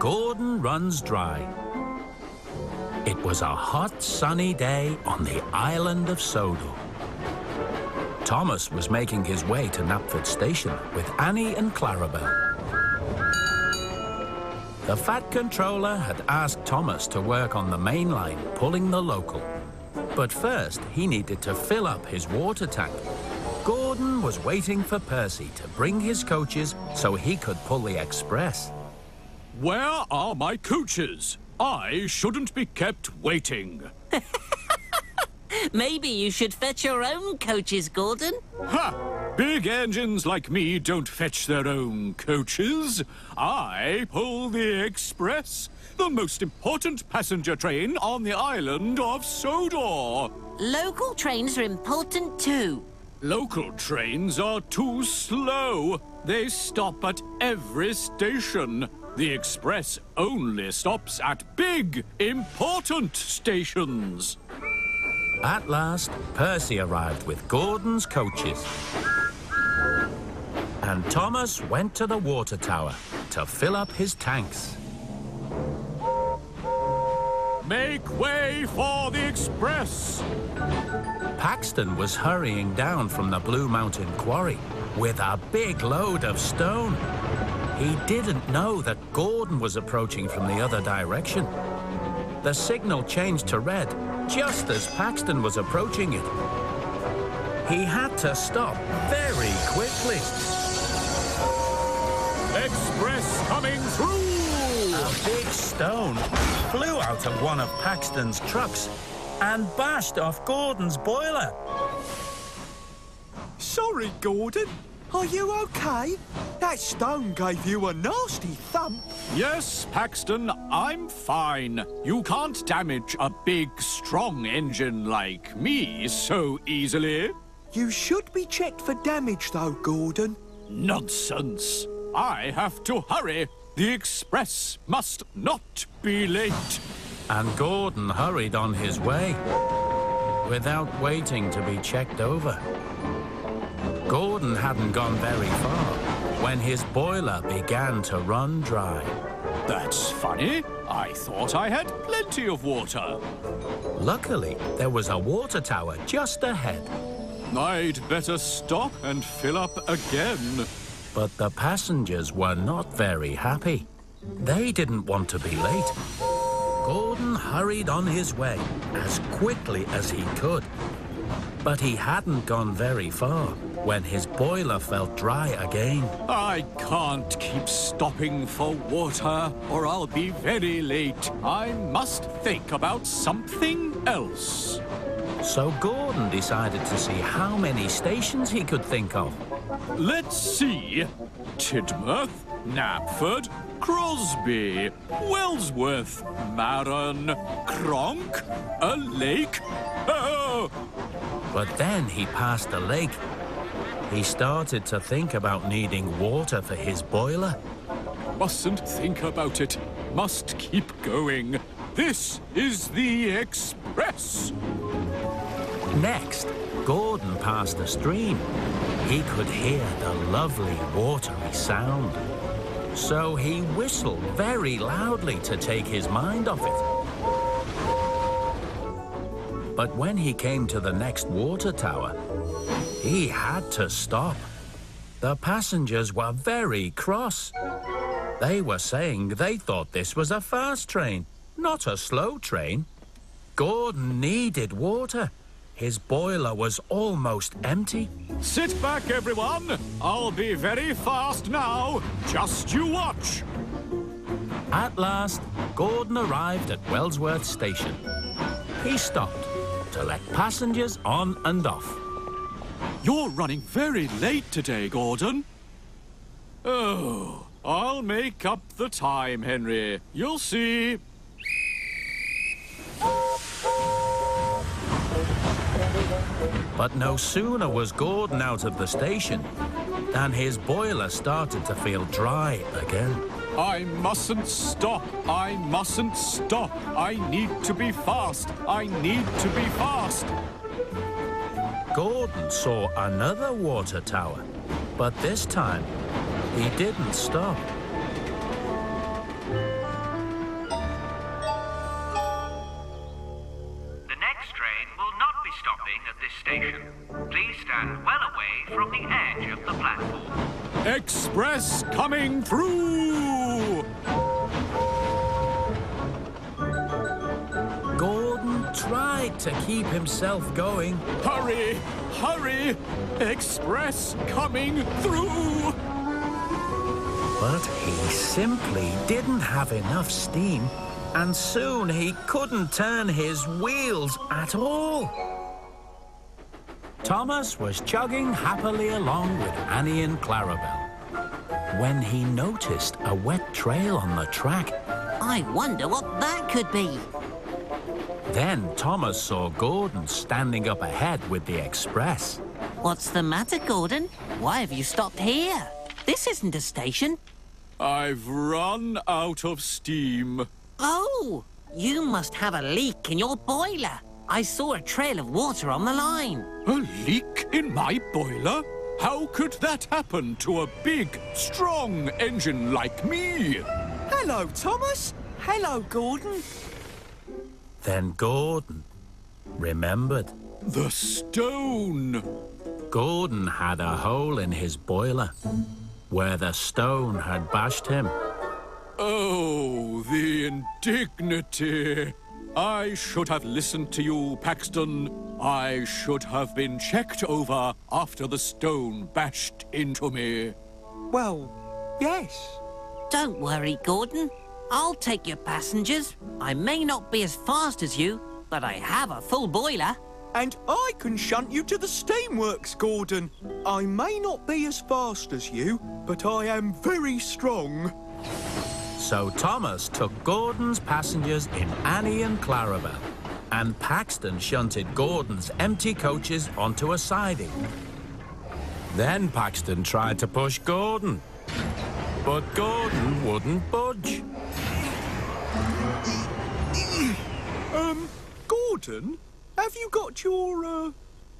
Gordon Runs Dry. It was a hot, sunny day on the island of Sodor. Thomas was making his way to Knapford Station with Annie and Clarabel. The Fat Controller had asked Thomas to work on the main line, pulling the local. But first, he needed to fill up his water tank. Gordon was waiting for Percy to bring his coaches so he could pull the express. Where are my coaches? I shouldn't be kept waiting. Maybe you should fetch your own coaches, Gordon. Ha! Big engines like me don't fetch their own coaches. I pull the express, the most important passenger train on the island of Sodor. Local trains are important too. Local trains are too slow. They stop at every station. The express only stops at big, important stations. At last, Percy arrived with Gordon's coaches. And Thomas went to the water tower to fill up his tanks. Make way for the express! Paxton was hurrying down from the Blue Mountain Quarry with a big load of stone. He didn't know that Gordon was approaching from the other direction. The signal changed to red just as Paxton was approaching it. He had to stop very quickly. Express coming through! A big stone flew out of one of Paxton's trucks and bashed off Gordon's boiler. Sorry, Gordon. Are you okay? That stone gave you a nasty thump. Yes, Paxton, I'm fine. You can't damage a big, strong engine like me so easily. You should be checked for damage, though, Gordon. Nonsense. I have to hurry. The express must not be late. And Gordon hurried on his way without waiting to be checked over. Gordon hadn't gone very far when his boiler began to run dry. That's funny. I thought I had plenty of water. Luckily, there was a water tower just ahead. I'd better stop and fill up again. But the passengers were not very happy. They didn't want to be late. Gordon hurried on his way as quickly as he could. But he hadn't gone very far when his boiler felt dry again. I can't keep stopping for water or I'll be very late. I must think about something else. So Gordon decided to see how many stations he could think of. Let's see. Tidmouth, Knapford, Crosby, Wellsworth, Marron, Cronk, a lake. Oh! But then he passed a lake. He started to think about needing water for his boiler. Mustn't think about it. Must keep going. This is the express. Next, Gordon passed a stream. He could hear the lovely watery sound. So he whistled very loudly to take his mind off it. But when he came to the next water tower, he had to stop. The passengers were very cross. They were saying they thought this was a fast train, not a slow train. Gordon needed water. His boiler was almost empty. Sit back, everyone. I'll be very fast now. Just you watch. At last, Gordon arrived at Wellsworth Station. He stopped to let passengers on and off. You're running very late today, Gordon. Oh, I'll make up the time, Henry. You'll see. But no sooner was Gordon out of the station than his boiler started to feel dry again. I mustn't stop. I mustn't stop. I need to be fast. I need to be fast. Gordon saw another water tower, but this time he didn't stop. express coming through! Gordon tried to keep himself going. Hurry! Hurry! Express coming through! But he simply didn't have enough steam, and soon he couldn't turn his wheels at all. Thomas was chugging happily along with Annie and Clarabel when he noticed a wet trail on the track. I wonder what that could be. Then Thomas saw Gordon standing up ahead with the express. What's the matter, Gordon? Why have you stopped here? This isn't a station. I've run out of steam. Oh, you must have a leak in your boiler. I saw a trail of water on the line. A leak in my boiler? How could that happen to a big, strong engine like me? Hello, Thomas. Hello, Gordon. Then Gordon remembered. The stone! Gordon had a hole in his boiler where the stone had bashed him. Oh, the indignity! I should have listened to you, Paxton. I should have been checked over after the stone bashed into me. Well, yes. Don't worry, Gordon. I'll take your passengers. I may not be as fast as you, but I have a full boiler. And I can shunt you to the steamworks, Gordon. I may not be as fast as you, but I am very strong. So Thomas took Gordon's passengers in Annie and Clarabel, and Paxton shunted Gordon's empty coaches onto a siding. Then Paxton tried to push Gordon, but Gordon wouldn't budge. Gordon, have you got your,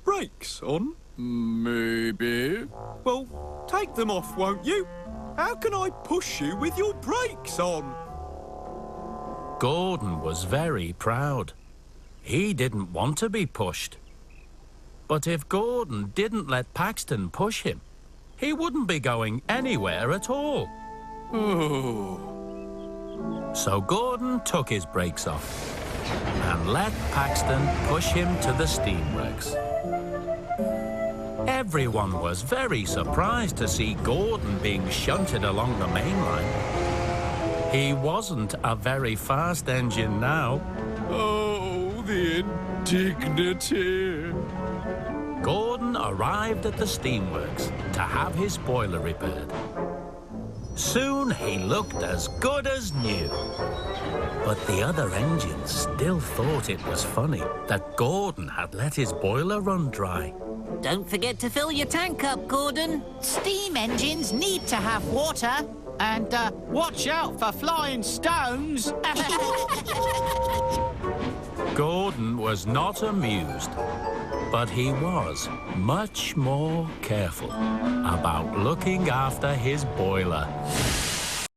brakes on? Maybe. Well, take them off, won't you? How can I push you with your brakes on? Gordon was very proud. He didn't want to be pushed. But if Gordon didn't let Paxton push him, he wouldn't be going anywhere at all. Oh. So Gordon took his brakes off and let Paxton push him to the steamworks. Everyone was very surprised to see Gordon being shunted along the main line. He wasn't a very fast engine now. Oh, the indignity. Gordon arrived at the steamworks to have his boiler repaired. Soon he looked as good as new. But the other engines still thought it was funny that Gordon had let his boiler run dry. Don't forget to fill your tank up, Gordon. Steam engines need to have water. And watch out for flying stones. Gordon was not amused, but he was much more careful about looking after his boiler.